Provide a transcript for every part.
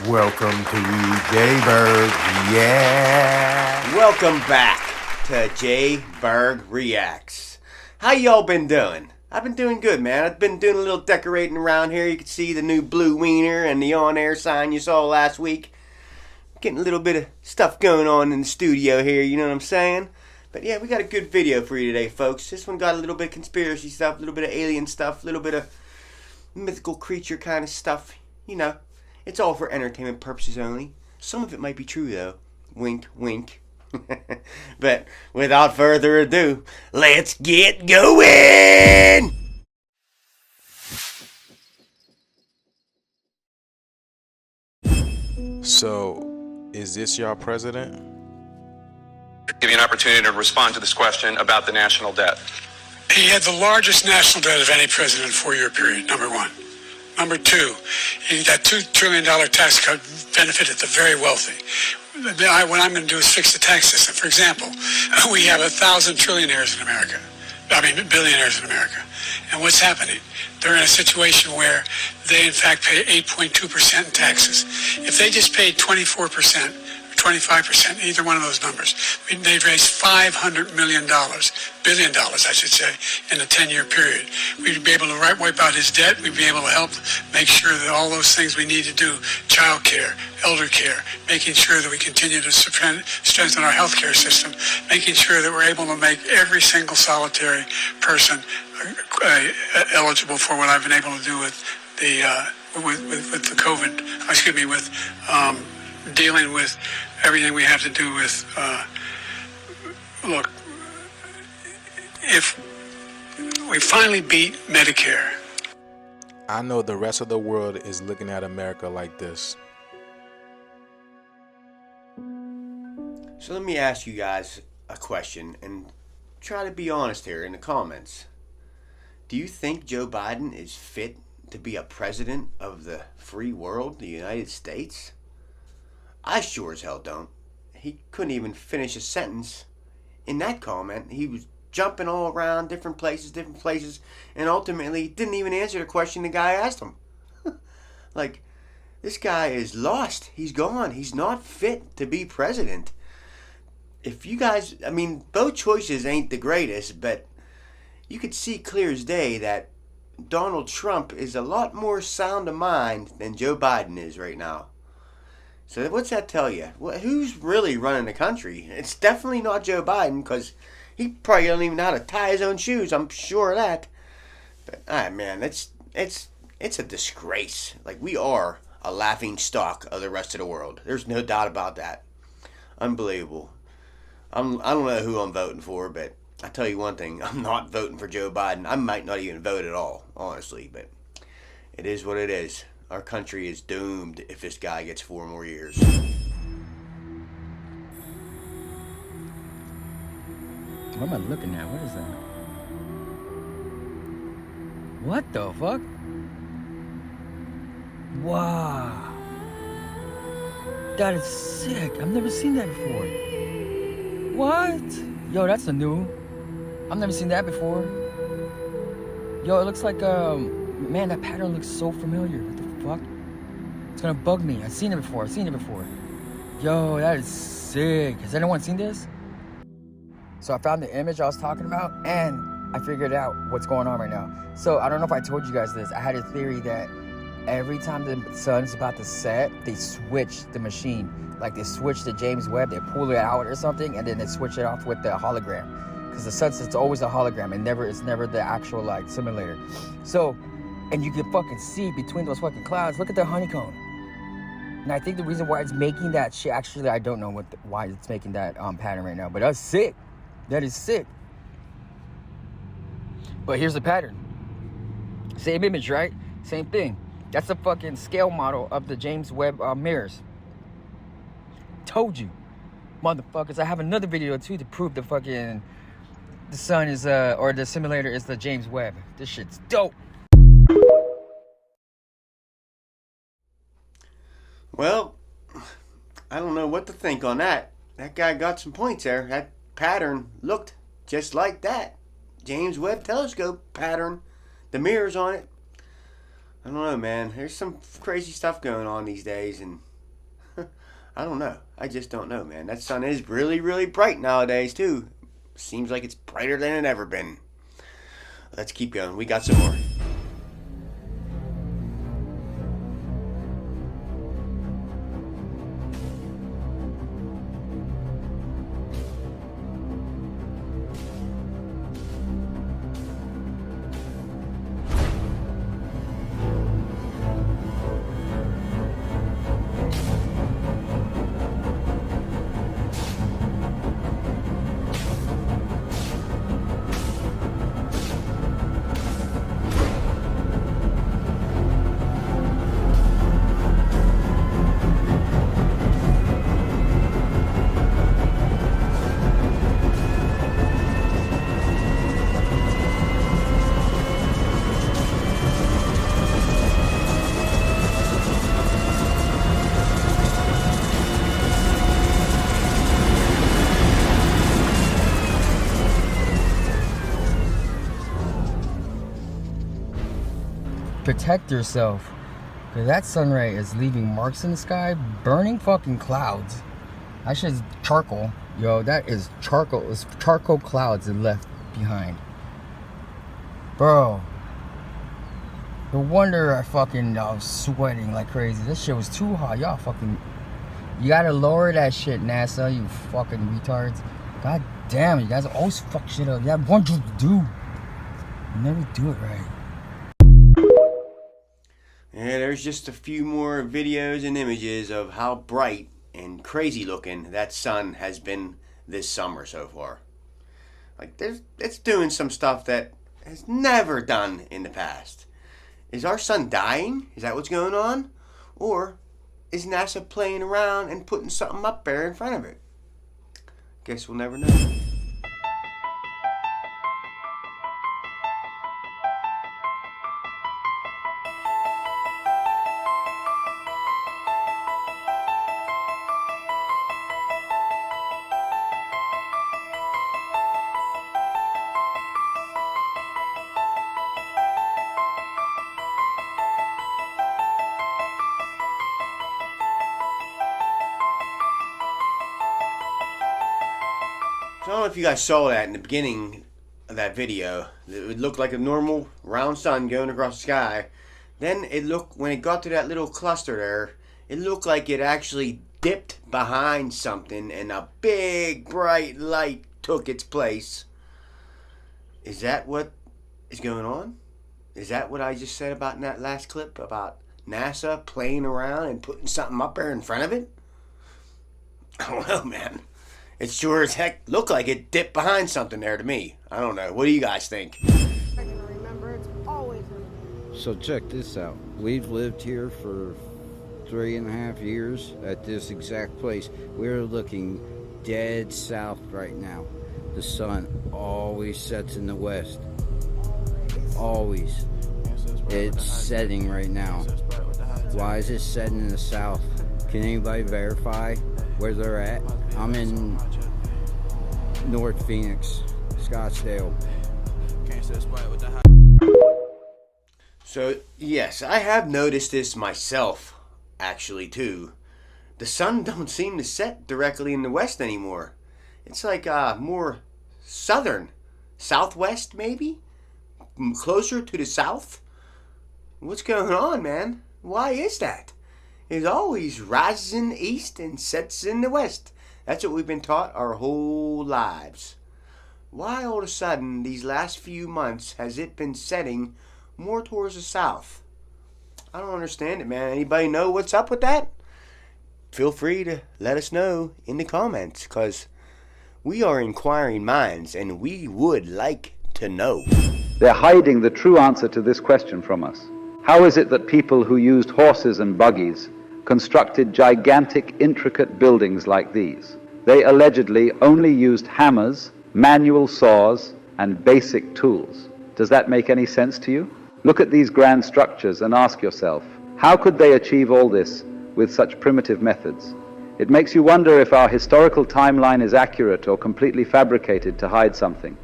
Welcome to J Berg, yeah. Welcome back to J Berg Reacts. How y'all been doing? I've been doing good, man. I've been doing a little decorating around here. You can see the new blue wiener and the on-air sign you saw last week. Getting a little bit of stuff going on in the studio here, you know what I'm saying? But yeah, we got a good video for you today, folks. This one got a little bit of conspiracy stuff, a little bit of alien stuff, a little bit of mythical creature kind of stuff, you know. It's all for entertainment purposes only. Some of it might be true, though. Wink, wink. But without further ado, let's get going! So, is this your president? Give you an opportunity to respond to this question about the national debt. He had the largest national debt of any president in a four-year period, number one. Number two, that $2 trillion tax cut benefited the very wealthy. What I'm going to do is fix the tax system. For example, we have 1,000 trillionaires in America. Billionaires in America. And what's happening? They're in a situation where they, in fact, pay 8.2% in taxes. If they just paid 24%, 25%, either one of those numbers, they'd raise $500 billion, I should say, in a 10-year period. We'd be able to wipe out his debt. We'd be able to help make sure that all those things we need to do, child care, elder care, making sure that we continue to strengthen our healthcare system, making sure that we're able to make every single solitary person eligible for what I've been able to do with the COVID, with dealing with everything we have to do with, look, if we finally beat Medicare. I know the rest of the world is looking at America like this. So let me ask you guys a question and try to be honest here in the comments. Do you think Joe Biden is fit to be a president of the free world, the United States? I sure as hell don't. He couldn't even finish a sentence in that comment. He was jumping all around different places, and ultimately didn't even answer the question the guy asked him. Like, this guy is lost. He's gone. He's not fit to be president. If you guys, both choices ain't the greatest, but you could see clear as day that Donald Trump is a lot more sound of mind than Joe Biden is right now. So what's that tell you? Who's really running the country? It's definitely not Joe Biden, because he probably don't even know how to tie his own shoes. I'm sure of that. But man, it's a disgrace. Like, we are a laughing stock of the rest of the world. There's no doubt about that. Unbelievable. I don't know who I'm voting for, but I tell you one thing: I'm not voting for Joe Biden. I might not even vote at all, honestly. But it is what it is. Our country is doomed if this guy gets 4 more years. What am I looking at? What is that? What the fuck? Wow. That is sick. I've never seen that before. What? Yo, that's a new. I've never seen that before. Yo, it looks like, man, that pattern looks so familiar. What the fuck? It's gonna bug me. I've seen it before. Yo, that is sick. Has anyone seen this? So I found the image I was talking about, and I figured out what's going on right now. So I don't know if I told you guys this. I had a theory that every time the sun's about to set, they switch the machine. Like, they switch the James Webb, they pull it out or something, and then they switch it off with the hologram. Because the sun set's always a hologram, and it's never the actual, like, simulator. So, and you can fucking see between those fucking clouds. Look at the honeycomb. And I think the reason why it's making that shit, actually, I don't know why it's making that pattern right now, but that's sick. That is sick. But here's the pattern. Same image, right? Same thing. That's the fucking scale model of the James Webb mirrors. Told you, motherfuckers. I have another video too to prove the sun is or the simulator is the James Webb. This shit's dope. Well, I don't know what to think on that. That guy got some points there. That pattern looked just like that James Webb Telescope pattern. The mirrors on it. I don't know, man. There's some crazy stuff going on these days, and I don't know. I just don't know, man. That sun is really, really bright nowadays, too. Seems like it's brighter than it ever been. Let's keep going. We got some more. Protect yourself, because that sun ray is leaving marks in the sky, burning fucking clouds. That shit's charcoal. Yo, that is charcoal. It's charcoal clouds it left behind. Bro. No wonder I was sweating like crazy. This shit was too hot. Y'all fucking... You gotta lower that shit, NASA, you fucking retards. God damn, you guys always fuck shit up. You have one job to do. You never do it right. Yeah, there's just a few more videos and images of how bright and crazy looking that sun has been this summer so far. Like, it's doing some stuff that has never done in the past. Is our sun dying? Is that what's going on? Or is NASA playing around and putting something up there in front of it? Guess we'll never know. So I don't know if you guys saw that in the beginning of that video. It would look like a normal round sun going across the sky. Then when it got to that little cluster there, it looked like it actually dipped behind something and a big bright light took its place. Is that what is going on? Is that what I just said about in that last clip about NASA playing around and putting something up there in front of it? I don't know, man. It sure as heck looked like it dipped behind something there to me. I don't know. What do you guys think? I can remember. It's always remembered. So check this out. We've lived here for 3.5 years at this exact place. We're looking dead south right now. The sun always sets in the west. Always. It's setting right now. Why is it setting in the south? Can anybody verify where they're at? I'm in North Phoenix, Scottsdale. So, yes, I have noticed this myself, actually, too. The sun don't seem to set directly in the west anymore. It's like more southern, southwest, maybe? Closer to the south? What's going on, man? Why is that? It always rises in the east and sets in the west. That's what we've been taught our whole lives. Why all of a sudden, these last few months, has it been setting more towards the south? I don't understand it, man. Anybody know what's up with that? Feel free to let us know in the comments, because we are inquiring minds, and we would like to know. They're hiding the true answer to this question from us. How is it that people who used horses and buggies constructed gigantic, intricate buildings like these? They allegedly only used hammers, manual saws, and basic tools. Does that make any sense to you? Look at these grand structures and ask yourself, how could they achieve all this with such primitive methods? It makes you wonder if our historical timeline is accurate or completely fabricated to hide something.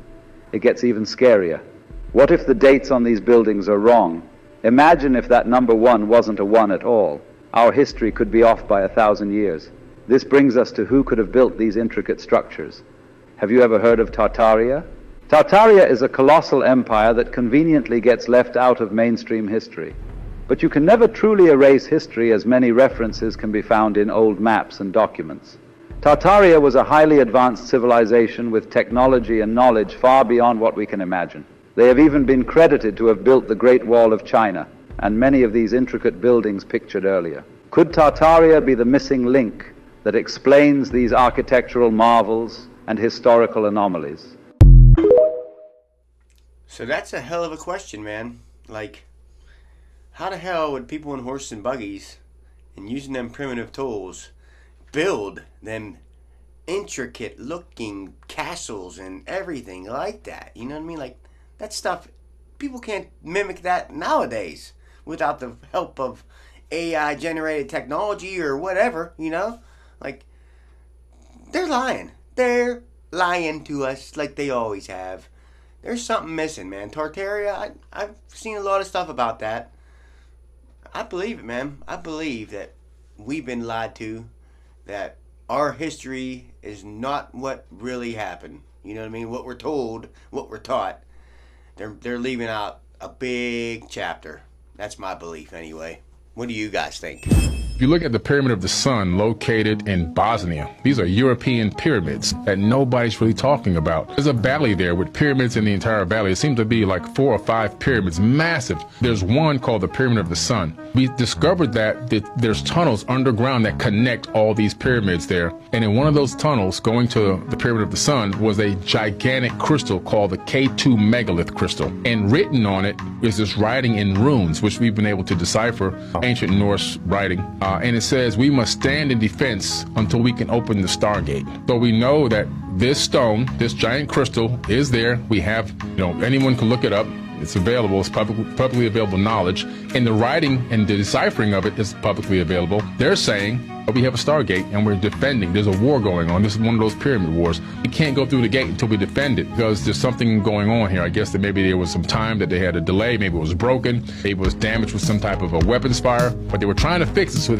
It gets even scarier. What if the dates on these buildings are wrong? Imagine if that number 1 wasn't a 1 at all. Our history could be off by 1,000 years. This brings us to who could have built these intricate structures. Have you ever heard of Tartaria? Tartaria is a colossal empire that conveniently gets left out of mainstream history. But you can never truly erase history, as many references can be found in old maps and documents. Tartaria was a highly advanced civilization with technology and knowledge far beyond what we can imagine. They have even been credited to have built the Great Wall of China and many of these intricate buildings pictured earlier. Could Tartaria be the missing link that explains these architectural marvels and historical anomalies? So that's a hell of a question, man. Like, how the hell would people in horses and buggies and using them primitive tools build them intricate looking castles and everything like that? You know what I mean? Like, that stuff, people can't mimic that nowadays without the help of AI generated technology or whatever, you know? Like, they're lying. They're lying to us like they always have. There's something missing, man. Tartaria, I've seen a lot of stuff about that. I believe it, man. I believe that we've been lied to, that our history is not what really happened. You know what I mean? What we're told, what we're taught. They're leaving out a big chapter. That's my belief anyway. What do you guys think? If you look at the Pyramid of the Sun located in Bosnia, these are European pyramids that nobody's really talking about. There's a valley there with pyramids in the entire valley. It seems to be like 4 or 5 pyramids, massive. There's one called the Pyramid of the Sun. We discovered that there's tunnels underground that connect all these pyramids there. And in one of those tunnels going to the Pyramid of the Sun was a gigantic crystal called the K2 megalith crystal. And written on it is this writing in runes, which we've been able to decipher, ancient Norse writing. And it says, we must stand in defense until we can open the Stargate. So we know that this stone, this giant crystal is there. We have, anyone can look it up. It's available. It's publicly available knowledge. And the writing and the deciphering of it is publicly available. They're saying we have a Stargate and we're defending. There's a war going on. This is one of those pyramid wars. We can't go through the gate until we defend it because there's something going on here. I guess that maybe there was some time that they had a delay. Maybe it was broken. Maybe it was damaged with some type of a weapons fire. But they were trying to fix it so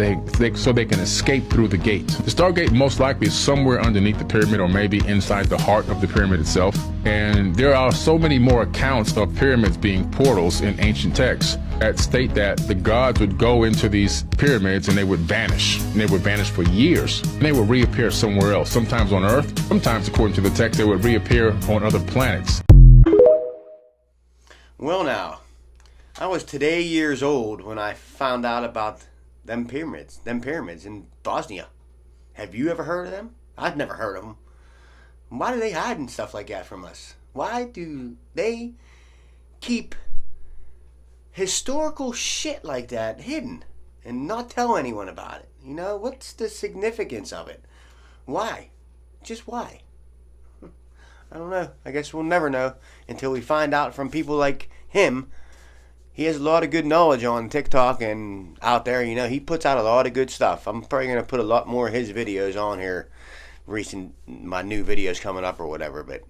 they can escape through the gate. The Stargate most likely is somewhere underneath the pyramid or maybe inside the heart of the pyramid itself. And there are so many more accounts of pyramids being portals in ancient texts that state that the gods would go into these pyramids and they would vanish. And they would vanish for years. And they would reappear somewhere else, sometimes on Earth. Sometimes, according to the text, they would reappear on other planets. Well now, I was today years old when I found out about them pyramids in Bosnia. Have you ever heard of them? I've never heard of them. Why do they hide stuff like that from us? Why do they keep historical shit like that hidden and not tell anyone about it? What's the significance of it? Why? Just why? I don't know. I guess we'll never know until we find out from people like him. He has a lot of good knowledge on TikTok and out there. He puts out a lot of good stuff. I'm probably going to put a lot more of his videos on here. My new videos coming up or whatever. But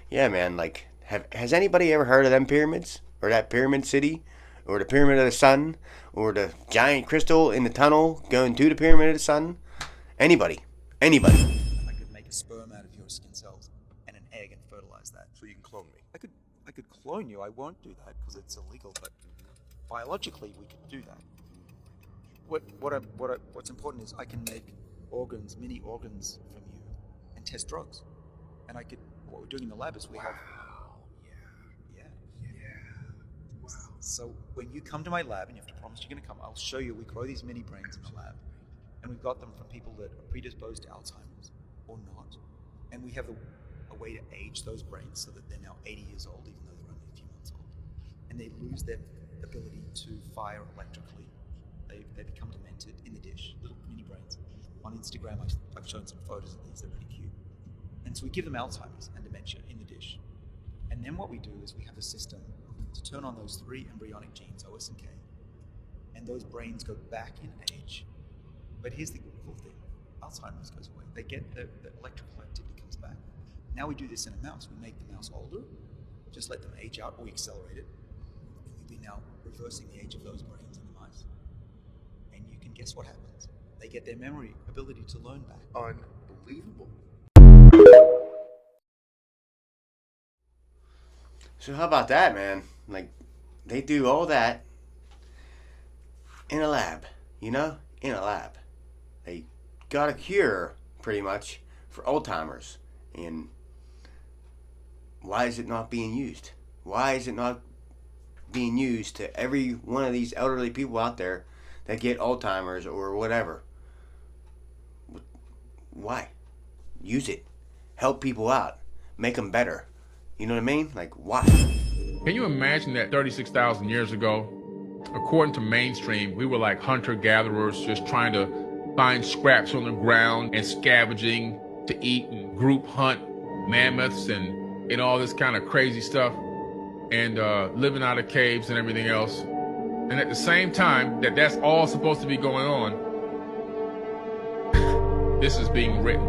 yeah, man, like, has anybody ever heard of them pyramids? Or that pyramid city? Or the Pyramid of the Sun? Or the giant crystal in the tunnel going to the Pyramid of the Sun? Anybody. I could make a sperm out of your skin cells and an egg and fertilize that. So you can clone me? I could clone you. I won't do that because it's illegal, but biologically we could do that. What's important is I can make organs, mini organs from you, and test drugs. And what we're doing in the lab is we have. Wow. So when you come to my lab, and you have to promise you're going to come, I'll show you. We grow these mini brains in the lab, and we've got them from people that are predisposed to Alzheimer's or not, and we have a way to age those brains so that they're now 80 years old, even though they're only a few months old, and they lose their ability to fire electrically. They become demented in the dish, little mini brains. On Instagram, I've shown some photos of these. They're pretty cute. And so we give them Alzheimer's and dementia in the dish. And then what we do is we have a system to turn on those 3 embryonic genes, OS and K, and those brains go back in age. But here's the cool thing. Alzheimer's goes away. They get the electrical activity comes back. Now we do this in a mouse. We make the mouse older, just let them age out, or we accelerate it. And we be now reversing the age of those brains in the mice. And you can guess what happens. They get their memory ability to learn back. Unbelievable. So how about that, man? Like, they do all that in a lab, you know? In a lab. They got a cure, pretty much, for Alzheimer's. And why is it not being used? Why is it not being used to every one of these elderly people out there that get Alzheimer's or whatever? Why? Use it. Help people out. Make them better. You know what I mean? Like, why? Can you imagine that 36,000 years ago, according to mainstream, we were like hunter-gatherers just trying to find scraps on the ground and scavenging to eat and group hunt mammoths and all this kind of crazy stuff and living out of caves and everything else. And at the same time that that's all supposed to be going on, this is being written.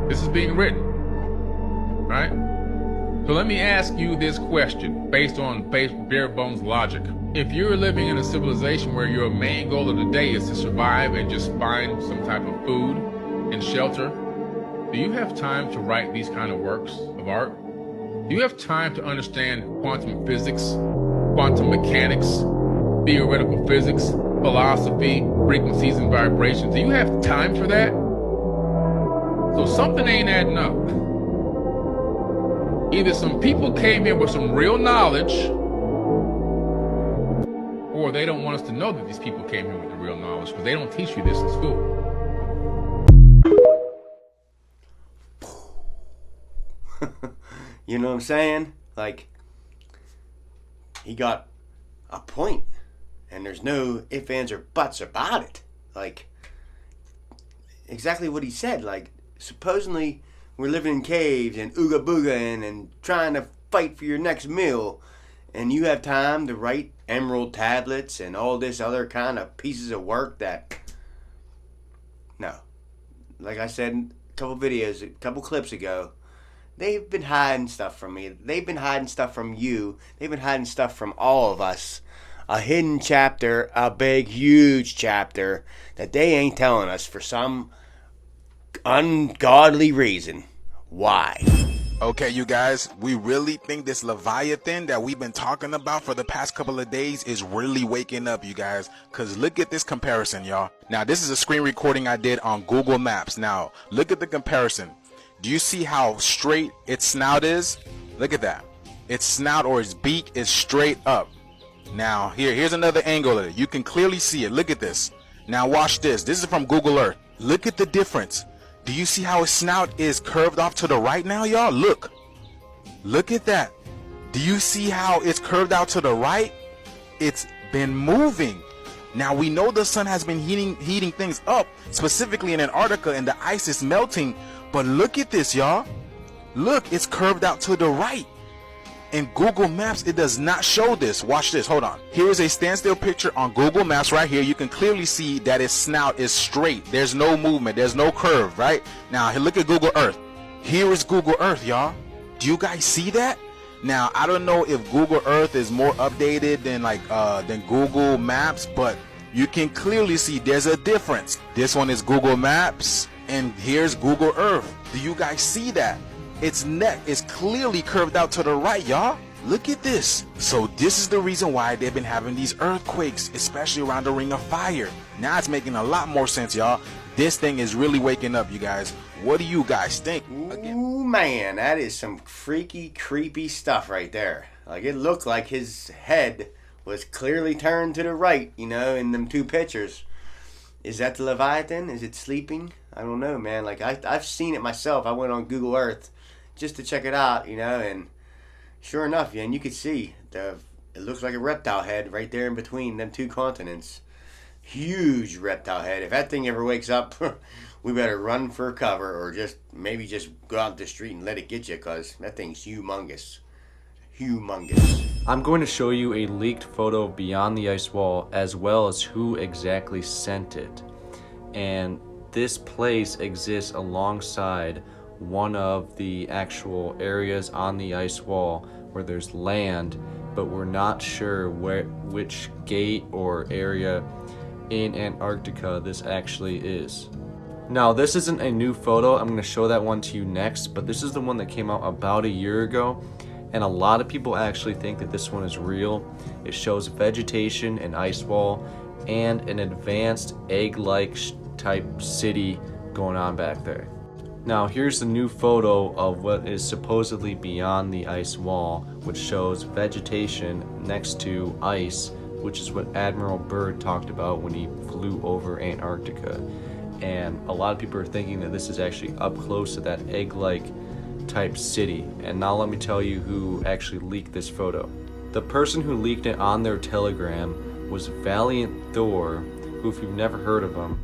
This is being written. Right? So let me ask you this question based on bare bones logic. If you're living in a civilization where your main goal of the day is to survive and just find some type of food and shelter, do you have time to write these kind of works of art? Do you have time to understand quantum physics, quantum mechanics, theoretical physics, philosophy, frequencies and vibrations? Do you have time for that? So something ain't adding up. Either some people came here with some real knowledge, or they don't want us to know that these people came here with the real knowledge, because they don't teach you this in school. You know what I'm saying? Like, he got a point, and there's no ifs, ands, or buts about it. Like, exactly what he said. Like, supposedly we're living in caves and ooga boogaing and trying to fight for your next meal, and you have time to write emerald tablets and all this other kind of pieces of work that, no. Like I said a couple clips ago, they've been hiding stuff from me. They've been hiding stuff from you. They've been hiding stuff from all of us. A hidden chapter, a big, huge chapter that they ain't telling us for some ungodly reason. Why? Okay, you guys, we really think this Leviathan that we've been talking about for the past couple of days is really waking up, you guys. Because look at this comparison, y'all. Now, this is a screen recording I did on Google Maps. Now, look at the comparison. Do you see how straight its snout is? Look at that. Its snout or its beak is straight up. Now, here's another angle of it. You can clearly see it. Look at this. Now, watch this. This is from Google Earth. Look at the difference. Do you see how its snout is curved off to the right now, y'all? Look. Look at that. Do you see how it's curved out to the right? It's been moving. Now, we know the sun has been heating things up, specifically in Antarctica, and the ice is melting. But look at this, y'all. Look, it's curved out to the right. In Google Maps, it does not show this. Watch this. Hold on. Here's a standstill picture on Google Maps right here. You can clearly see that its snout is straight. There's no movement. There's no curve, right? Now, look at Google Earth. Here is Google Earth, y'all. Do you guys see that? Now, I don't know if Google Earth is more updated than Google Maps, but you can clearly see there's a difference. This one is Google Maps, and here's Google Earth. Do you guys see that? Its neck is clearly curved out to the right, y'all. Look at this. So this is the reason why they've been having these earthquakes, especially around the Ring of Fire. Now it's making a lot more sense, y'all. This thing is really waking up, you guys. What do you guys think? Ooh, man, that is some freaky, creepy stuff right there. Like, it looked like his head was clearly turned to the right, you know, in them two pictures. Is that the Leviathan? Is it sleeping? I don't know, man. Like, I've seen it myself. I went on Google Earth just to check it out, you know, and sure enough, man, you could see it looks like a reptile head right there in between them two continents. Huge reptile head. If that thing ever wakes up, we better run for cover or maybe just go out the street and let it get you, because that thing's humongous. Humongous. I'm going to show you a leaked photo of Beyond the Ice Wall, as well as who exactly sent it. And this place exists alongside one of the actual areas on the ice wall where there's land, but we're not sure which gate or area in Antarctica this actually is. Now, this isn't a new photo. I'm going to show that one to you next, but this is the one that came out about a year ago, and a lot of people actually think that this one is real. It shows vegetation, an ice wall, and an advanced egg-like type city going on back there. Now, here's the new photo of what is supposedly beyond the ice wall, which shows vegetation next to ice, which is what Admiral Byrd talked about when he flew over Antarctica. And a lot of people are thinking that this is actually up close to that egg-like type city. And now let me tell you who actually leaked this photo. The person who leaked it on their Telegram was Valiant Thor, who, if you've never heard of him,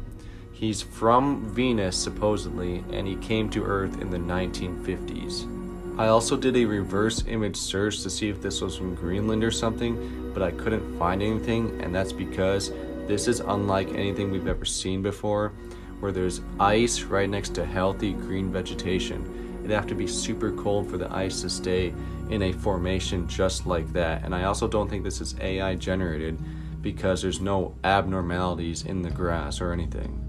he's from Venus supposedly, and he came to Earth in the 1950s. I also did a reverse image search to see if this was from Greenland or something, but I couldn't find anything, and that's because this is unlike anything we've ever seen before, where there's ice right next to healthy green vegetation. It'd have to be super cold for the ice to stay in a formation just like that. And I also don't think this is AI generated, because there's no abnormalities in the grass or anything.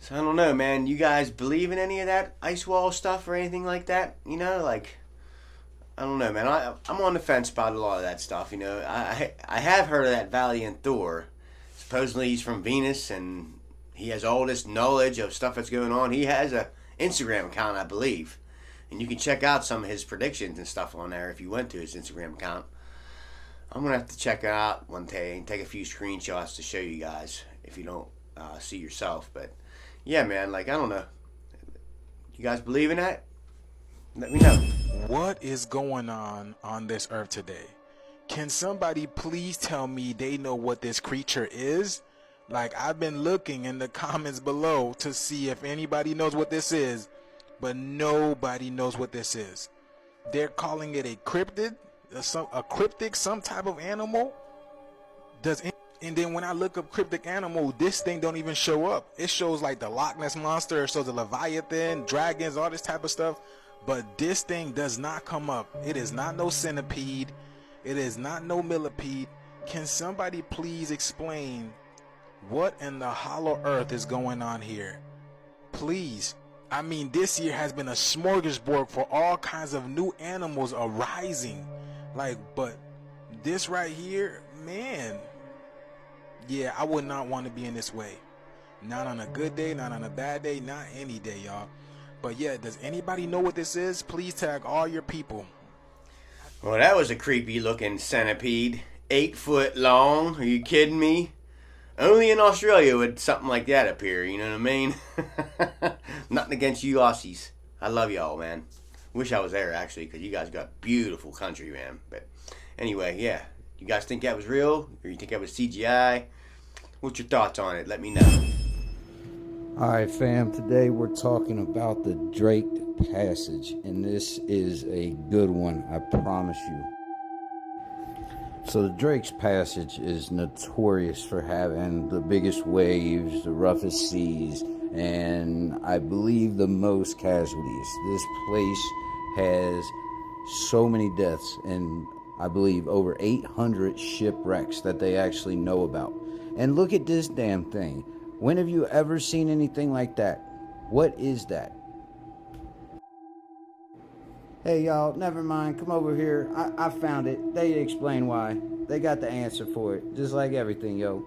So I don't know, man. You guys believe in any of that ice wall stuff or anything like that? You know, like, I don't know, man. I'm on the fence about a lot of that stuff. You know, I have heard of that Valiant Thor. Supposedly he's from Venus and he has all this knowledge of stuff that's going on. He has a Instagram account, I believe, and you can check out some of his predictions and stuff on there if you went to his Instagram account. I'm gonna have to check it out one day and take a few screenshots to show you guys if you don't see yourself. But yeah, man, like, I don't know. You guys believe in that? Let me know. What is going on this earth today? Can somebody please tell me they know what this creature is? Like, I've been looking in the comments below to see if anybody knows what this is, but nobody knows what this is. They're calling it a cryptid, a cryptic, some type of animal. And then when I look up cryptic animal, this thing don't even show up. It shows like the Loch Ness Monster, it shows the Leviathan, dragons, all this type of stuff. But this thing does not come up. It is not no centipede. It is not no millipede. Can somebody please explain what in the hollow earth is going on here? Please. I mean, this year has been a smorgasbord for all kinds of new animals arising. Like, but this right here, man. Yeah, I would not want to be in this way. Not on a good day, not on a bad day, not any day, y'all. But yeah, does anybody know what this is? Please tag all your people. Well, that was a creepy looking centipede. 8 foot long. Are you kidding me? Only in Australia would something like that appear, you know what I mean? Nothing against you Aussies. I love y'all, man. Wish I was there, actually, because you guys got beautiful country, man. But anyway, yeah. You guys think that was real? Or you think that was CGI? What's your thoughts on it? Let me know. Alright, fam, today we're talking about the Drake Passage, and this is a good one, I promise you. So the Drake's Passage is notorious for having the biggest waves, the roughest seas, and I believe the most casualties. This place has so many deaths, and I believe over 800 shipwrecks that they actually know about. And look at this damn thing. When have you ever seen anything like that? What is that? Hey y'all, never mind, come over here. I found it. They explain why. They got the answer for it, just like everything, yo.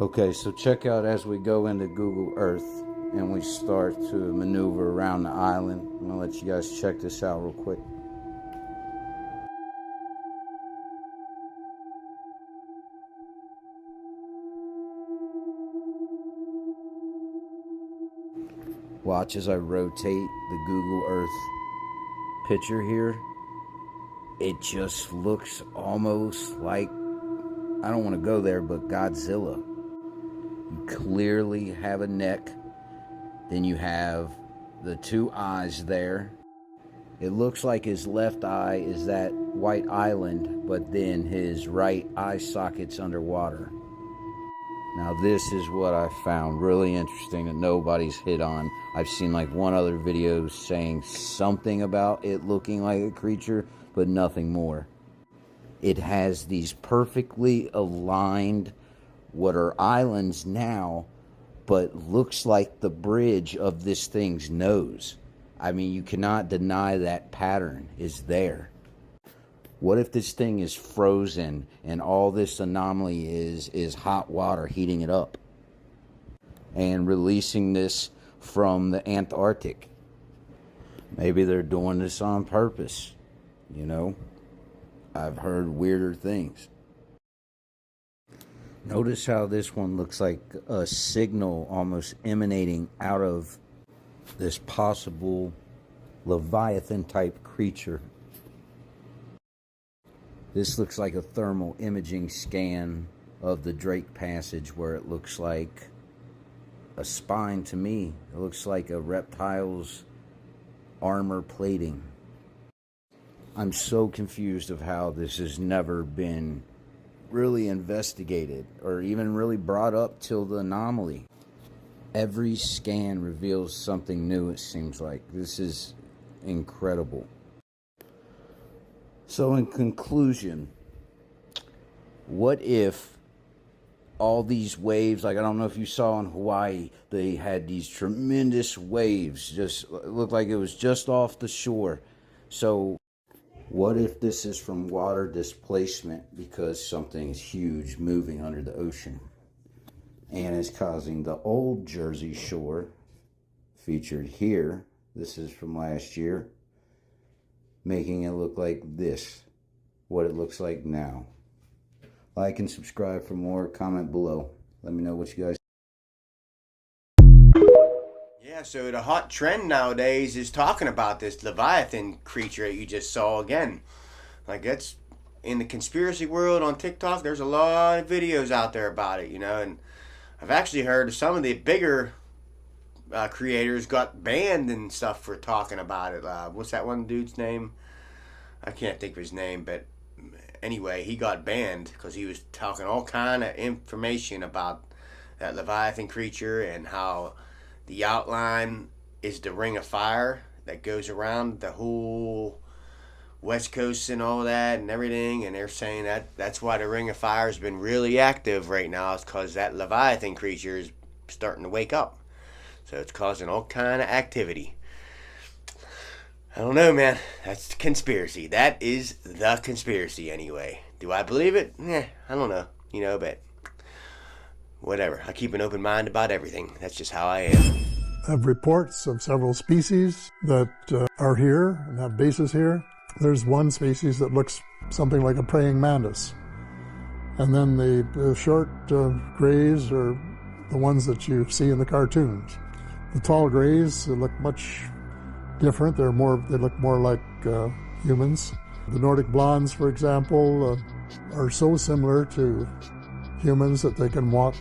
Okay, so check out as we go into Google Earth and we start to maneuver around the island. I'm gonna let you guys check this out real quick. Watch as I rotate the Google Earth picture here. It just looks almost like, I don't want to go there, but Godzilla. You clearly have a neck. Then you have the 2 eyes there. It looks like his left eye is that white island, but then his right eye socket's underwater. Now this is what I found really interesting that nobody's hit on. I've seen like one other video saying something about it looking like a creature, but nothing more. It has these perfectly aligned, what are islands now, but looks like the bridge of this thing's nose. I mean, you cannot deny that pattern is there. What if this thing is frozen and all this anomaly is hot water heating it up and releasing this from the Antarctic? Maybe they're doing this on purpose, you know? I've heard weirder things. Notice how this one looks like a signal almost emanating out of this possible Leviathan type creature. This looks like a thermal imaging scan of the Drake Passage, where it looks like a spine to me. It looks like a reptile's armor plating. I'm so confused of how this has never been really investigated or even really brought up till the anomaly. Every scan reveals something new, it seems like. This is incredible. So in conclusion, what if all these waves, like I don't know if you saw in Hawaii, they had these tremendous waves, just looked like it was just off the shore. So what if this is from water displacement because something's huge moving under the ocean and is causing the old Jersey Shore, featured here, this is from last year, making it look like this, what it looks like now. Like and subscribe for more, comment below. Let me know what you guys. Yeah, so the hot trend nowadays is talking about this Leviathan creature that you just saw again. Like, that's in the conspiracy world on TikTok, there's a lot of videos out there about it, you know, and I've actually heard some of the bigger creators got banned and stuff for talking about it. What's that one dude's name? I can't think of his name, but anyway, he got banned because he was talking all kind of information about that Leviathan creature and how the outline is the ring of fire that goes around the whole West Coast and all that and everything, and they're saying that that's why the ring of fire has been really active right now, is because that Leviathan creature is starting to wake up. So it's causing all kind of activity. I don't know, man. That's the conspiracy. That is the conspiracy anyway. Do I believe it? I don't know. You know, but whatever. I keep an open mind about everything. That's just how I am. I have reports of several species that are here and have bases here. There's one species that looks something like a praying mantis. And then the short grays are the ones that you see in the cartoons. The tall grays look much different. They look more like humans. The Nordic blondes, for example, are so similar to humans that they can walk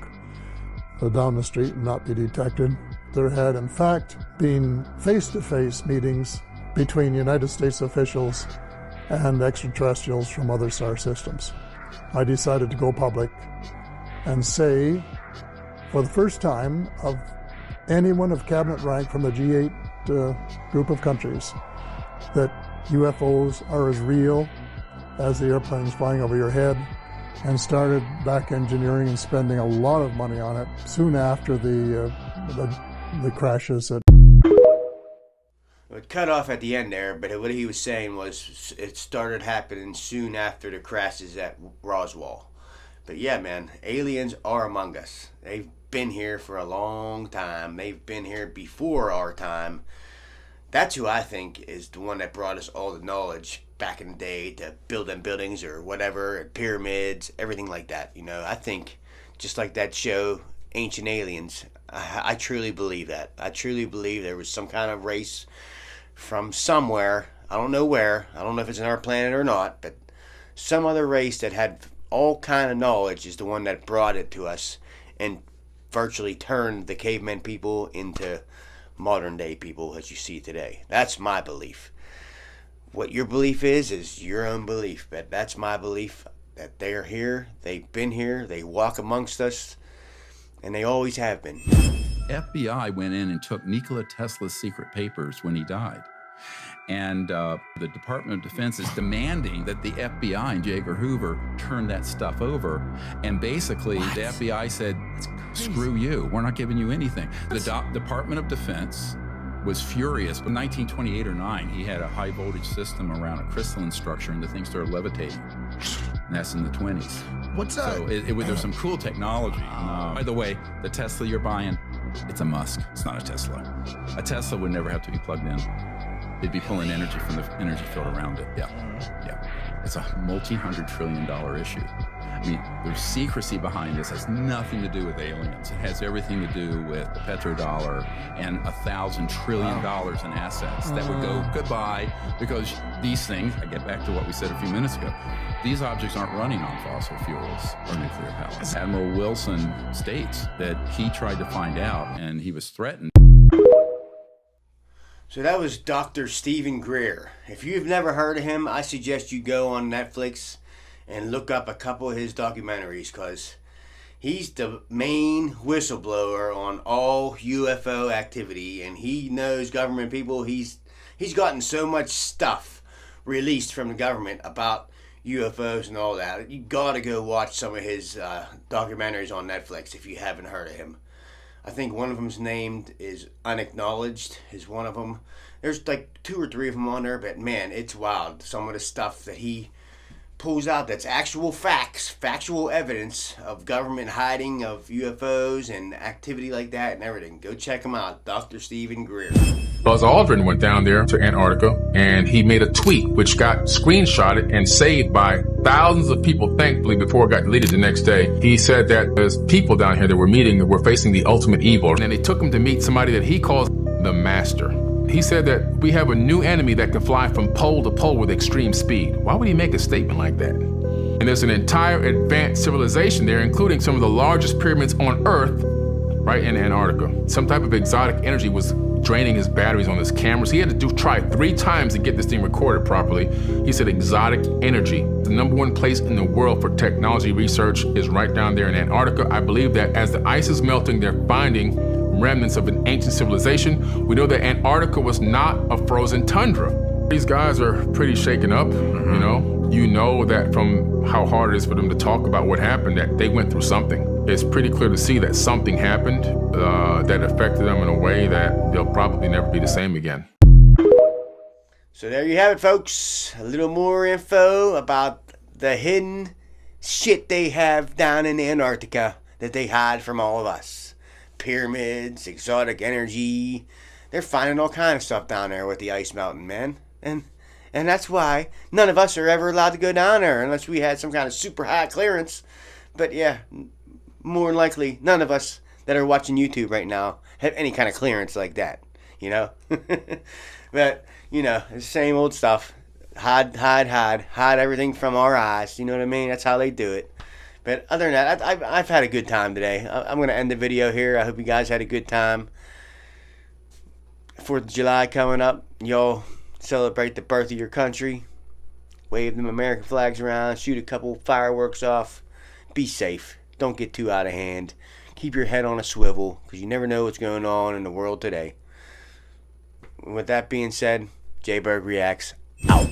down the street and not be detected. There had, in fact, been face-to-face meetings between United States officials and extraterrestrials from other star systems. I decided to go public and say, for the first time, of anyone of cabinet rank from the G8 group of countries, that UFOs are as real as the airplanes flying over your head, and started back engineering and spending a lot of money on it soon after the crashes. It cut off at the end there, but what he was saying was it started happening soon after the crashes at Roswell. But yeah, man, aliens are among us. They've been here for a long time. They've been here before our time. That's who I think is the one that brought us all the knowledge back in the day to build them buildings or whatever, pyramids, everything like that. You know, I think just like that show, Ancient Aliens, I truly believe that. I truly believe there was some kind of race from somewhere. I don't know where. I don't know if it's in our planet or not, but some other race that had all kind of knowledge is the one that brought it to us and virtually turned the caveman people into modern day people as you see today. That's my belief. What your belief is your own belief, but that's my belief, that they're here, they've been here, they walk amongst us, And they always have been. FBI went in and took Nikola Tesla's secret papers when he died. And the Department of Defense is demanding that the FBI and J. Edgar Hoover turn that stuff over. And basically, the FBI said, screw you, we're not giving you anything. The Department of Defense was furious. In 1928 or 9, he had a high voltage system around a crystalline structure, and the thing started levitating. And that's in the 20s. What's that? So there's some cool technology. By the way, the Tesla you're buying, it's a Musk. It's not a Tesla. A Tesla would never have to be plugged in. It'd be pulling energy from the energy field around it. Yeah. It's a multi-$100 trillion issue. I mean, there's secrecy behind this. It has nothing to do with aliens. It has everything to do with the petrodollar and $1,000 trillion in assets that would go goodbye, because these things, I get back to what we said a few minutes ago, these objects aren't running on fossil fuels or nuclear power. Admiral Wilson states that he tried to find out and he was threatened. So that was Dr. Stephen Greer. If you've never heard of him, I suggest you go on Netflix and look up a couple of his documentaries, because he's the main whistleblower on all UFO activity, and he knows government people. He's gotten so much stuff released from the government about UFOs and all that. You gotta go watch some of his documentaries on Netflix if you haven't heard of him. I think one of them's named is Unacknowledged, is one of them. There's like 2 or 3 of them on there, but man, it's wild. Some of the stuff that he pulls out that's actual facts, factual evidence of government hiding of UFOs and activity like that and everything. Go check him out, Dr. Stephen Greer. Buzz Aldrin went down there to Antarctica, and he made a tweet which got screenshotted and saved by thousands of people, thankfully, before it got deleted the next day. He said that there's people down here that were meeting that were facing the ultimate evil, and then they took him to meet somebody that he calls the Master. He said that we have a new enemy that can fly from pole to pole with extreme speed. Why would he make a statement like that? And there's an entire advanced civilization there, including some of the largest pyramids on Earth, right in Antarctica. Some type of exotic energy was draining his batteries on his cameras. He had to try 3 times to get this thing recorded properly. He said exotic energy. The #1 place in the world for technology research is right down there in Antarctica. I believe that as the ice is melting, they're finding remnants of an ancient civilization. We know that Antarctica was not a frozen tundra. These guys are pretty shaken up, you know. You know that from how hard it is for them to talk about what happened, that they went through something. It's pretty clear to see that something happened that affected them in a way that they'll probably never be the same again. So there you have it, folks. A little more info about the hidden shit they have down in Antarctica that they hide from all of us. Pyramids, exotic energy. They're finding all kind of stuff down there with the ice melting, man. And that's why none of us are ever allowed to go down there unless we had some kind of super high clearance. But yeah, more than likely, none of us that are watching YouTube right now have any kind of clearance like that, you know? But, you know, the same old stuff. Hide everything from our eyes, you know what I mean? That's how they do it. But other than that, I've had a good time today. I'm going to end the video here. I hope you guys had a good time. 4th of July coming up. Y'all celebrate the birth of your country. Wave them American flags around. Shoot a couple fireworks off. Be safe. Don't get too out of hand. Keep your head on a swivel, because you never know what's going on in the world today. With that being said, J Berg Reacts out.